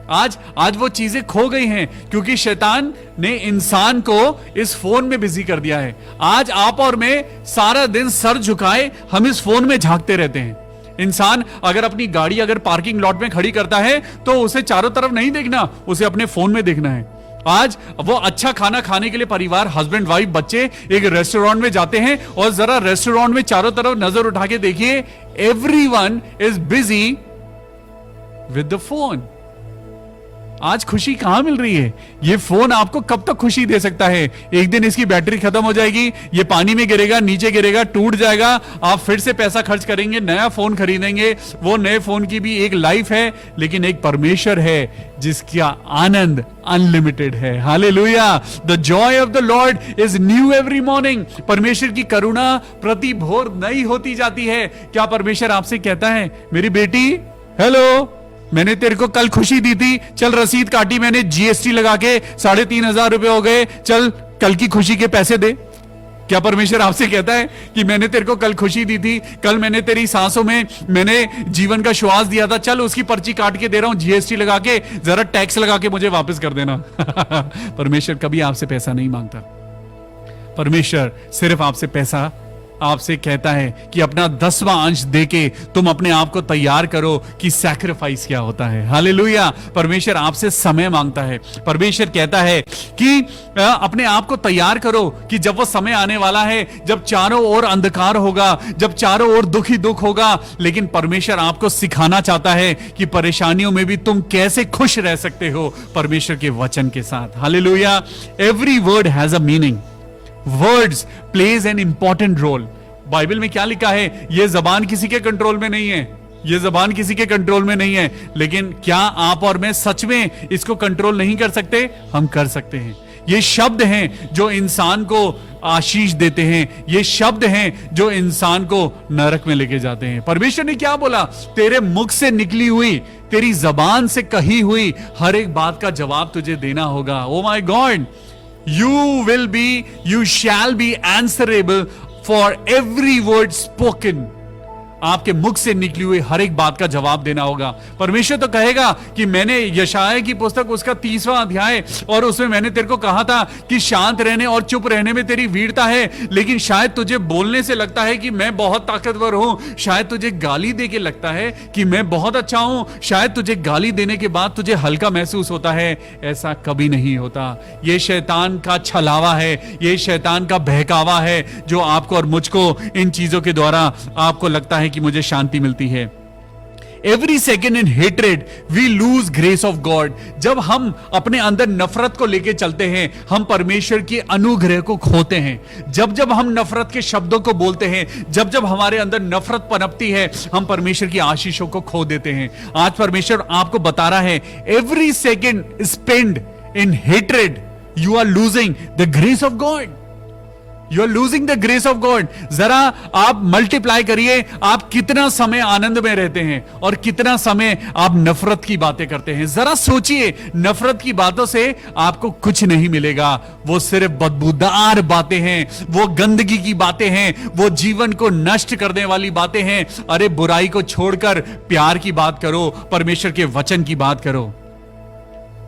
आज वो चीजें खो गई हैं क्योंकि शैतान ने इंसान को इस फोन में बिजी कर दिया है। आज आप और मैं सारा दिन सर झुकाए हम इस फोन में झांकते रहते हैं। इंसान अगर अपनी गाड़ी अगर पार्किंग लॉट में खड़ी करता है तो उसे चारों तरफ नहीं देखना, उसे अपने फोन में देखना है। आज वो अच्छा खाना खाने के लिए परिवार, हस्बैंड वाइफ बच्चे एक रेस्टोरेंट में जाते हैं और जरा रेस्टोरेंट में चारों तरफ नजर उठा के देखिए, everyone is busy with the phone. आज खुशी कहां मिल रही है? ये फोन आपको कब तक खुशी दे सकता है? एक दिन इसकी बैटरी खत्म हो जाएगी, ये पानी में गिरेगा, नीचे गिरेगा, टूट जाएगा, आप फिर से पैसा खर्च करेंगे, नया फोन खरीदेंगे। वो नए फोन की भी एक लाइफ है, लेकिन एक परमेश्वर है जिसका आनंद अनलिमिटेड है। Hallelujah, the Joy of the Lord is new every morning. परमेश्वर की करुणा प्रति भोर नई होती जाती है। क्या परमेश्वर आपसे कहता है, मेरी बेटी, हेलो, मैंने तेरे को कल खुशी दी थी, चल रसीद काटी मैंने, जीएसटी लगा के 3,500 रुपए हो गए, चल कल की खुशी के पैसे दे? क्या परमेश्वर आपसे कहता है कि मैंने तेरे को कल खुशी दी थी, कल मैंने तेरी सांसों में मैंने जीवन का श्वास दिया था, चल उसकी पर्ची काट के दे रहा हूं, जीएसटी लगा के, जरा टैक्स लगा के मुझे वापस कर देना? परमेश्वर कभी आपसे पैसा नहीं मांगता। परमेश्वर सिर्फ आपसे कहता है कि अपना 10वां अंश देके तुम अपने आप को तैयार करो कि सैक्रिफाइस क्या होता है। हालेलुया, परमेश्वर आपसे समय मांगता है। परमेश्वर कहता है कि अपने आप को तैयार करो कि जब वो समय आने वाला है, जब चारों ओर अंधकार होगा, जब चारों ओर दुख ही दुख होगा, लेकिन परमेश्वर आपको सिखाना चाहता है कि परेशानियों में भी तुम कैसे खुश रह सकते हो परमेश्वर के वचन के साथ। Hallelujah, every word has a meaning. Words plays an important role. Bible में क्या लिखा है? यह जबान किसी के कंट्रोल में नहीं है, यह जबान किसी के कंट्रोल में नहीं है, लेकिन क्या आप और मैं सच में इसको कंट्रोल नहीं कर सकते? हम कर सकते हैं। ये शब्द हैं जो इंसान को आशीष देते हैं, ये शब्द हैं जो इंसान को नरक में लेके जाते हैं। परमेश्वर ने क्या बोला? तेरे मुख से निकली हुई, तेरी जबान से कही हुई हर एक बात का जवाब तुझे देना होगा। Oh my God, you shall be answerable for every word spoken. आपके मुख से निकली हुई हर एक बात का जवाब देना होगा। परमेश्वर तो कहेगा कि मैंने यशायाह की पुस्तक उसका 30वां अध्याय और उसमें मैंने तेरे को कहा था कि शांत रहने और चुप रहने में तेरी वीरता है, लेकिन शायद तुझे बोलने से लगता है कि मैं बहुत ताकतवर हूं, शायद तुझे गाली दे के लगता है कि मैं बहुत अच्छा हूं, शायद तुझे गाली देने के बाद तुझे हल्का महसूस होता है। ऐसा कभी नहीं होता। यह शैतान का छलावा है, यह शैतान का बहकावा है जो आपको और मुझको इन चीजों के द्वारा आपको लगता है कि मुझे शांति मिलती है। Every second in hatred we lose grace of God. जब हम अपने अंदर नफरत को लेकर चलते हैं, हम परमेश्वर की अनुग्रह को खोते हैं। जब जब हम नफरत के शब्दों को बोलते हैं, जब जब हमारे अंदर नफरत पनपती है, हम परमेश्वर की आशीषों को खो देते हैं। आज परमेश्वर आपको बता रहा है, every second spend in hatred you are losing the grace of God. You are losing the grace of God. जरा आप मल्टीप्लाई करिए, आप कितना समय आनंद में रहते हैं और कितना समय आप नफरत की बातें करते हैं। जरा सोचिए, नफरत की बातों से आपको कुछ नहीं मिलेगा। वो सिर्फ बदबूदार बातें हैं, वो गंदगी की बातें हैं, वो जीवन को नष्ट करने वाली बातें हैं। अरे बुराई को छोड़कर प्यार की बात करो, परमेश्वर के वचन की बात करो।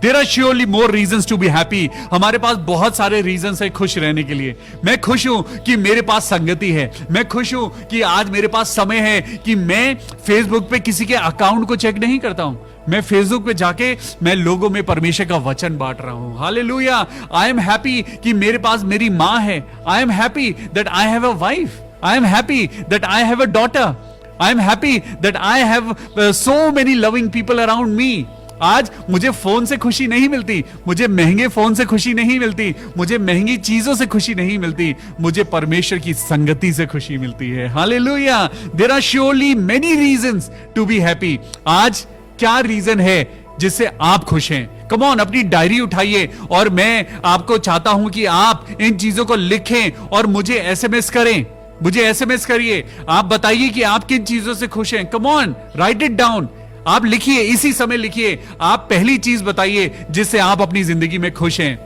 There are surely more reasons to be happy. हमारे पास बहुत सारे रीजंस है खुश रहने के लिए। मैं खुश हूं कि मेरे पास संगति है। मैं खुश हूं कि आज मेरे पास समय है कि मैं फेसबुक पे किसी के अकाउंट को चेक नहीं करता हूं। मैं फेसबुक पे जाके मैं लोगों में परमेश्वर का वचन बांट रहा हूं। हालेलुया। आई एम हैप्पी कि मेरे पास मेरी मां है। I am happy that I have a wife. I am happy that I have a daughter. I am happy that I have so many loving people around me. आज मुझे फोन से खुशी नहीं मिलती, मुझे महंगे फोन से खुशी नहीं मिलती, मुझे महंगी चीजों से खुशी नहीं मिलती, मुझे परमेश्वर की संगति से खुशी मिलती है। Hallelujah. There are surely many reasons to be happy. आज क्या रीजन है जिससे आप खुश हैं? कम ऑन, अपनी डायरी उठाइए और मैं आपको चाहता हूं कि आप इन चीजों को लिखें और मुझे एसएमएस करें। मुझे एसएमएस करिए, आप बताइए कि आप किन चीजों से खुश हैं। Come on, right it down. आप लिखिए, इसी समय लिखिए। आप पहली चीज बताइए जिससे आप अपनी जिंदगी में खुश हैं।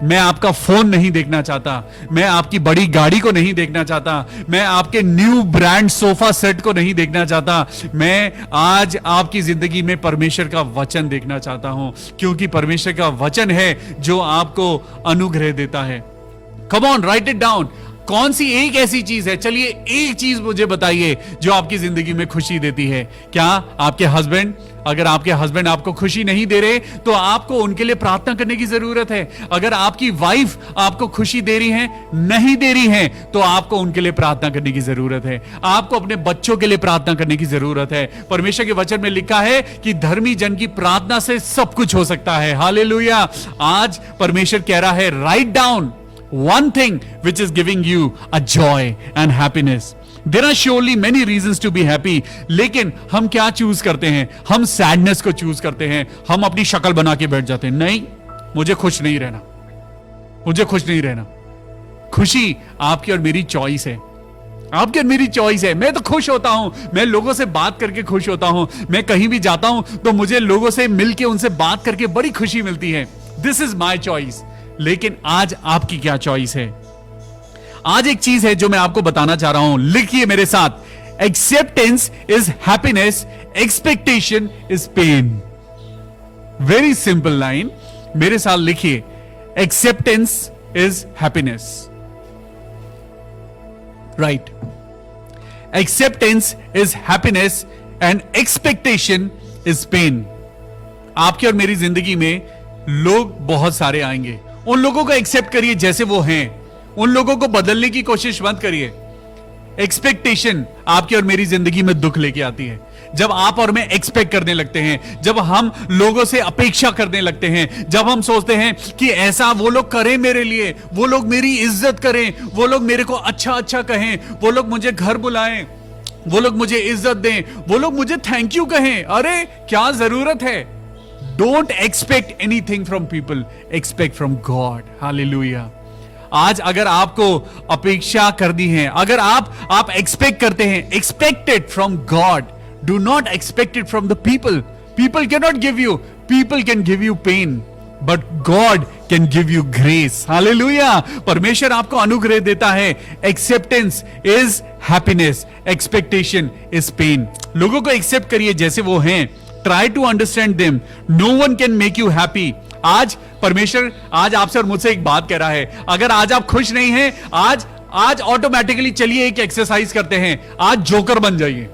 मैं आपका फोन नहीं देखना चाहता, मैं आपकी बड़ी गाड़ी को नहीं देखना चाहता, मैं आपके न्यू ब्रांड सोफा सेट को नहीं देखना चाहता। मैं आज आपकी जिंदगी में परमेश्वर का वचन देखना चाहता हूं, क्योंकि परमेश्वर का वचन है जो आपको अनुग्रह देता है। Come on, right it down. कौन सी एक ऐसी चीज है, चलिए एक चीज मुझे बताइए जो आपकी जिंदगी में खुशी देती है। क्या आपके हस्बैंड? अगर आपके हस्बैंड आपको खुशी नहीं दे रहे तो आपको उनके लिए प्रार्थना करने की जरूरत है। अगर आपकी वाइफ आपको खुशी दे रही है, नहीं दे रही है, तो आपको उनके लिए प्रार्थना करने की जरूरत है। आपको अपने बच्चों के लिए प्रार्थना करने की जरूरत है। परमेश्वर के वचन में लिखा है कि धर्मी जन की प्रार्थना से सब कुछ हो सकता है। हालेलुया। आज परमेश्वर कह रहा है, write down one thing which is giving you a joy and happiness. There are surely many reasons to be happy. लेकिन हम क्या चूज करते हैं? हम सैडनेस को चूज करते हैं। हम अपनी शक्ल बना के बैठ जाते हैं, नहीं, मुझे खुश नहीं रहना, मुझे खुश नहीं रहना। खुशी आपकी और मेरी चॉइस है। आपकी और मेरी चॉइस है। मैं तो खुश होता हूं, मैं लोगों से बात करके खुश होता हूं। मैं कहीं भी जाता हूं तो मुझे लोगों से मिलके उनसे बात करके बड़ी खुशी मिलती है। This is my choice. लेकिन आज आपकी क्या चॉइस है? आज एक चीज है जो मैं आपको बताना चाह रहा हूं, लिखिए मेरे साथ। Acceptance is happiness, expectation is pain. Very simple line, मेरे साथ लिखिए। Acceptance is happiness, right. Acceptance is happiness and expectation is pain. आपकी और मेरी जिंदगी में लोग बहुत सारे आएंगे। उन लोगों को एक्सेप्ट करिए जैसे वो हैं। उन लोगों को बदलने की कोशिश मत करिए। एक्सपेक्टेशन आपकी और मेरी जिंदगी में दुख लेके आती है। जब आप और मैं एक्सपेक्ट करने लगते हैं, जब हम लोगों से अपेक्षा करने लगते हैं, जब हम सोचते हैं कि ऐसा वो लोग करें मेरे लिए, वो लोग मेरी इज्जत करें, वो लोग मेरे को अच्छा अच्छा कहें, वो लोग मुझे घर बुलाएं, वो लोग मुझे इज्जत दें, वो लोग मुझे थैंक यू कहें। अरे क्या जरूरत है? Don't expect anything from people, expect from God. Hallelujah. आज अगर आपको अपेक्षा करनी है, अगर आप एक्सपेक्ट करते हैं, expect it from God. Do not expect it from the people. People cannot give you. People can give you pain. But God can give you grace. Hallelujah. परमेश्वर आपको अनुग्रह देता है। Acceptance is happiness, expectation is pain. लोगों को एक्सेप्ट करिए जैसे वो हैं। Try to understand them. No one can make you happy. आज परमेश्वर आज आपसे और मुझसे एक बात कह रहा है, अगर आज आप खुश नहीं हैं, आज ऑटोमेटिकली चलिए एक एक्सरसाइज करते हैं। आज जोकर बन जाइए।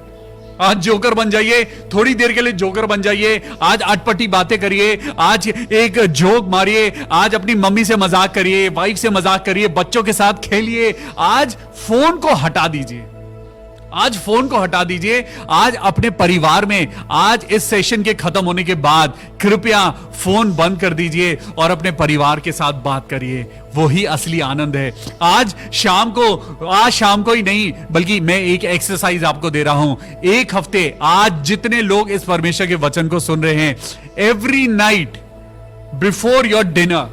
आज जोकर बन जाइए, थोड़ी देर के लिए जोकर बन जाइए। आज अटपटी बातें करिए, आज एक जोक मारिए, आज अपनी मम्मी से मजाक करिए, वाइफ से मजाक करिए, बच्चों के साथ खेलिए। आज फोन को हटा दीजिए। आज फोन को हटा दीजिए। आज अपने परिवार में, आज इस सेशन के खत्म होने के बाद कृपया फोन बंद कर दीजिए और अपने परिवार के साथ बात करिए। वही असली आनंद है। आज शाम को ही नहीं, बल्कि मैं एक एक्सरसाइज आपको दे रहा हूं। एक हफ्ते, आज जितने लोग इस परमेश्वर के वचन को सुन रहे हैं, every night before your dinner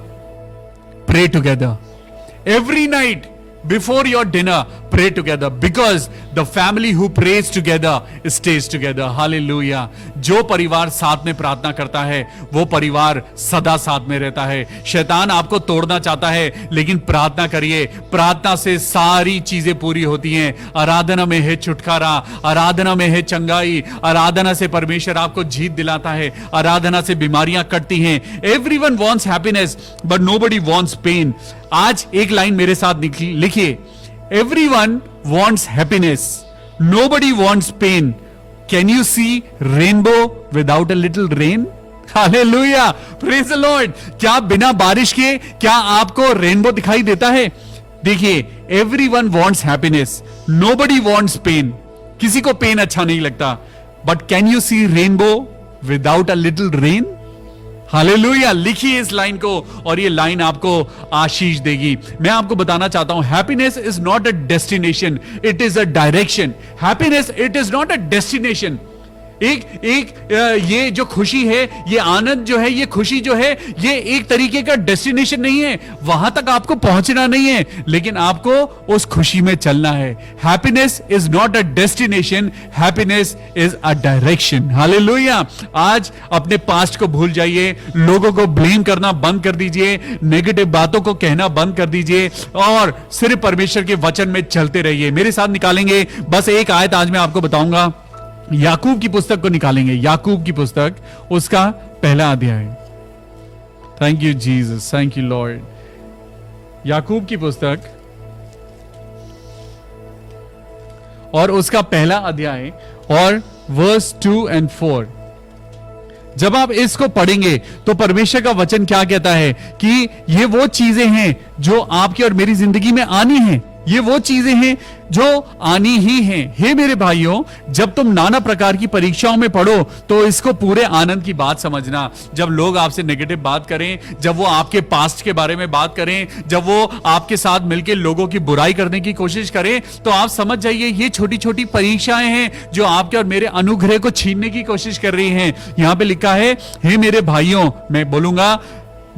pray together. Every night before your dinner pray together, because the family who prays together stays together. Hallelujah. जो परिवार साथ में प्रार्थना करता है वो परिवार सदा साथ में रहता है। शैतान आपको तोड़ना चाहता है, लेकिन प्रार्थना करिए। प्रार्थना से सारी चीजें पूरी होती हैं। आराधना में है छुटकारा, आराधना में है चंगाई, आराधना से परमेश्वर आपको जीत दिलाता है, आराधना से बीमारियां कटती हैं। Everyone wants happiness but nobody wants pain. आज एक लाइन मेरे साथ लिखिए, everyone wants happiness, nobody wants pain. Can you see rainbow without a little rain? Hallelujah, praise the Lord. क्या बिना बारिश के क्या आपको रेनबो दिखाई देता है? देखिए, everyone wants happiness, nobody wants pain. किसी को पेन अच्छा नहीं लगता, but can you see rainbow without a little rain? Hallelujah. लिखिए इस लाइन को और ये लाइन आपको आशीष देगी। मैं आपको बताना चाहता हूं, happiness is not a destination, it is a direction. Happiness it is not a destination. ये जो खुशी है, ये आनंद जो है, ये खुशी जो है, ये एक तरीके का डेस्टिनेशन नहीं है। वहां तक आपको पहुंचना नहीं है, लेकिन आपको उस खुशी में चलना है। Happiness is not a destination, happiness is a direction. Hallelujah. आज अपने पास्ट को भूल जाइए, लोगों को ब्लेम करना बंद कर दीजिए, नेगेटिव बातों को कहना बंद कर दीजिए और सिर्फ परमेश्वर के वचन में चलते रहिए। मेरे साथ निकालेंगे बस एक आयत, आज मैं आपको बताऊंगा। याकूब की पुस्तक को निकालेंगे। याकूब की पुस्तक, उसका पहला अध्याय। Thank you Jesus, thank you Lord. याकूब की पुस्तक और उसका पहला अध्याय और वर्स 2 और 4। जब आप इसको पढ़ेंगे तो परमेश्वर का वचन क्या कहता है कि ये वो चीजें हैं जो आपकी और मेरी जिंदगी में आनी हैं। ये वो चीजें हैं जो आनी ही हैं। हे मेरे भाइयों, जब तुम नाना प्रकार की परीक्षाओं में पढ़ो तो इसको पूरे आनंद की बात समझना। जब लोग आपसे नेगेटिव बात करें, जब वो आपके पास्ट के बारे में बात करें, जब वो आपके साथ मिलकर लोगों की बुराई करने की कोशिश करें, तो आप समझ जाइए ये छोटी छोटी परीक्षाएं हैं जो आपके और मेरे अनुग्रह को छीनने की कोशिश कर रही हैं। यहां पे लिखा है, हे मेरे भाइयों, मैं बोलूंगा,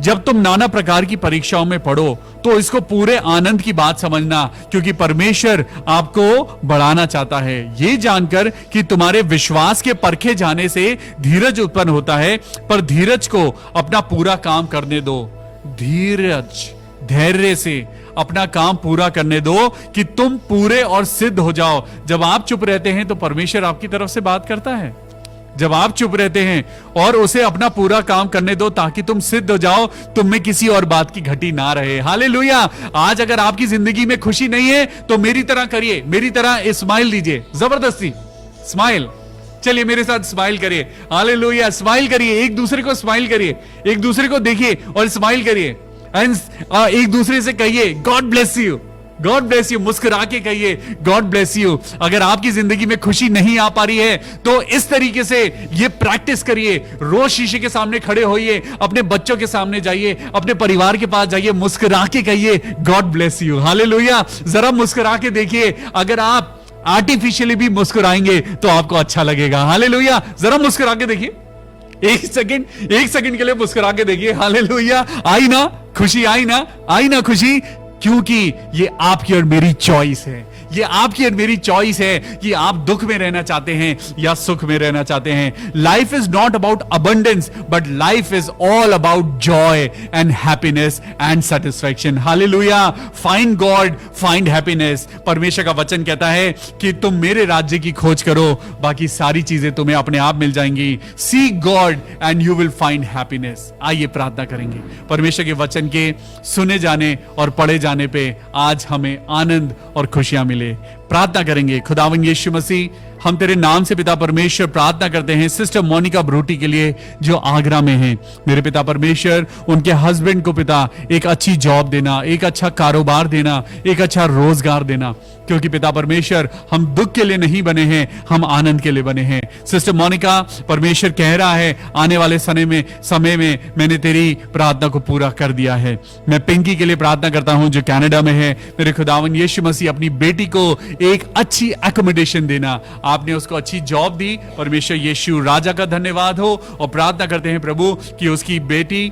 जब तुम नाना प्रकार की परीक्षाओं में पढ़ो तो इसको पूरे आनंद की बात समझना, क्योंकि परमेश्वर आपको बढ़ाना चाहता है। ये जानकर कि तुम्हारे विश्वास के परखे जाने से धीरज उत्पन्न होता है, पर धीरज को अपना पूरा काम करने दो। धीरज, धैर्य से अपना काम पूरा करने दो कि तुम पूरे और सिद्ध हो जाओ। जब आप चुप रहते हैं तो परमेश्वर आपकी तरफ से बात करता है। जब आप चुप रहते हैं और उसे अपना पूरा काम करने दो ताकि तुम सिद्ध हो जाओ, तुम में किसी और बात की घटी ना रहे। हालेलुया। आज अगर आपकी जिंदगी में खुशी नहीं है तो मेरी तरह करिए, मेरी तरह स्माइल दीजिए, जबरदस्ती स्माइल। चलिए मेरे साथ स्माइल करिए। हालेलुया। स्माइल करिए, एक दूसरे को स्माइल करिए, एक दूसरे को देखिए और स्माइल करिए। एक दूसरे से कहिए God bless you, God bless you. मुस्कुरा के कहिए गॉड ब्लेस यू। अगर आपकी जिंदगी में खुशी नहीं आ पा रही है तो इस तरीके से ये प्रैक्टिस करिए। रोज शीशे के सामने खड़े होइए, अपने बच्चों के सामने जाइए, अपने परिवार के पास जाइए, मुस्कुरा के कहिए गॉड ब्लेस यू। हालेलुया। जरा मुस्कुरा के देखिए, अगर आप आर्टिफिशियली भी मुस्कुराएंगे तो आपको अच्छा लगेगा। हालेलुया। जरा मुस्कुरा के देखिए, एक सेकंड के लिए मुस्कुरा के देखिए। हालेलुया। आई ना खुशी, आई ना खुशी, क्योंकि ये आपकी और मेरी चॉइस है, ये आपकी और मेरी चॉइस है कि आप दुख में रहना चाहते हैं या सुख में रहना चाहते हैं। Life is not about abundance, but life is all about Joy and happiness and satisfaction. Hallelujah. Find God, find happiness. परमेश्वर का वचन कहता है कि तुम मेरे राज्य की खोज करो, बाकी सारी चीजें तुम्हें अपने आप मिल जाएंगी। Seek God and you will find happiness. आइए प्रार्थना करेंगे। परमेश्वर के वचन के सुने जाने और पढ़े जाने पे आज हमें आनंद और खुशियां मिले। प्रार्थना करेंगे। खुदावन यीशु मसीह, हम तेरे नाम से पिता परमेश्वर प्रार्थना करते हैं सिस्टर मोनिका ब्रूटी के लिए जो आगरा में हैं। मेरे पिता परमेश्वर, उनके हस्बैंड को पिता एक अच्छी जॉब देना, एक अच्छा कारोबार देना, एक अच्छा रोजगार देना, क्योंकि पिता परमेश्वर हम दुख के लिए नहीं बने हैं, हम आनंद के लिए बने हैं। सिस्टर मोनिका, परमेश्वर कह रहा है आने वाले समय में मैंने तेरी प्रार्थना को पूरा कर दिया है। मैं पिंकी के लिए प्रार्थना करता हूं जो कनाडा में है। मेरे खुदावन यीशु मसीह, अपनी बेटी को एक अच्छी एकोमोडेशन देना। आपने उसको अच्छी जॉब दी। परमेश्वर यीशु राजा का धन्यवाद हो। और प्रार्थना करते हैं प्रभु कि उसकी बेटी,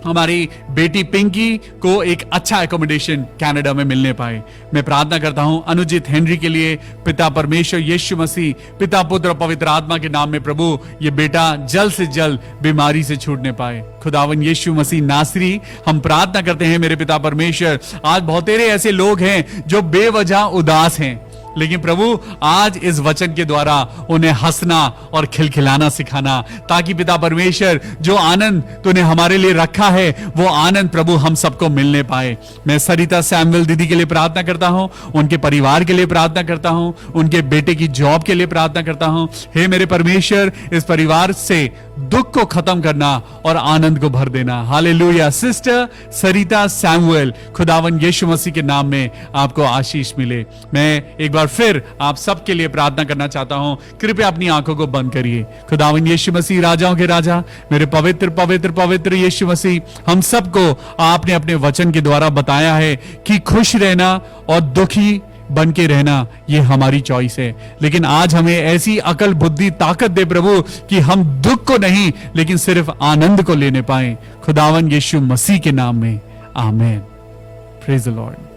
हमारी बेटी पिंकी को एक अच्छा एकोमोडेशन कनाडा में मिलने पाए। मैं प्रार्थना करता हूं अनुजित हेनरी के लिए। पिता परमेश्वर यीशु मसीह, पिता पुत्र और पवित्र आत्मा के नाम में प्रभु, ये बेटा जल्द से जल्द बीमारी से छूटने पाए। खुदावन यीशु मसीह नासरी, हम प्रार्थना करते हैं मेरे पिता परमेश्वर, आज बहुत तेरे ऐसे लोग हैं जो बेवजह उदास हैं, लेकिन प्रभु आज इस वचन के द्वारा उन्हें हंसना और खिलखिलाना सिखाना, ताकि पिता परमेश्वर जो आनंद तूने हमारे लिए रखा है वो आनंद प्रभु हम सबको मिलने पाए। मैं सरिता सैमुअल दीदी के लिए प्रार्थना करता हूं, उनके परिवार के लिए प्रार्थना करता हूं, उनके बेटे की जॉब के लिए प्रार्थना करता हूं। हे मेरे परमेश्वर, इस परिवार से दुख को खत्म करना और आनंद को भर देना। हालेलुया। सिस्टर सरिता सैमुअल, खुदावन यीशु मसीह के नाम में आपको आशीष मिले। मैं एक बार फिर आप सबके लिए प्रार्थना करना चाहता हूं। कृपया अपनी आंखों को बंद करिए। खुदावन यीशु मसीह, राजाओं के राजा, मेरे पवित्र पवित्र पवित्र यीशु मसीह, हम सबको आपने अपने वचन के द्वारा बताया है कि खुश रहना और दुखी बन के रहना ये हमारी चॉइस है। लेकिन आज हमें ऐसी अकल बुद्धि ताकत दे प्रभु कि हम दुख को नहीं लेकिन सिर्फ आनंद को लेने पाए। खुदावन यीशु मसीह के नाम में आमीन। Praise the Lord.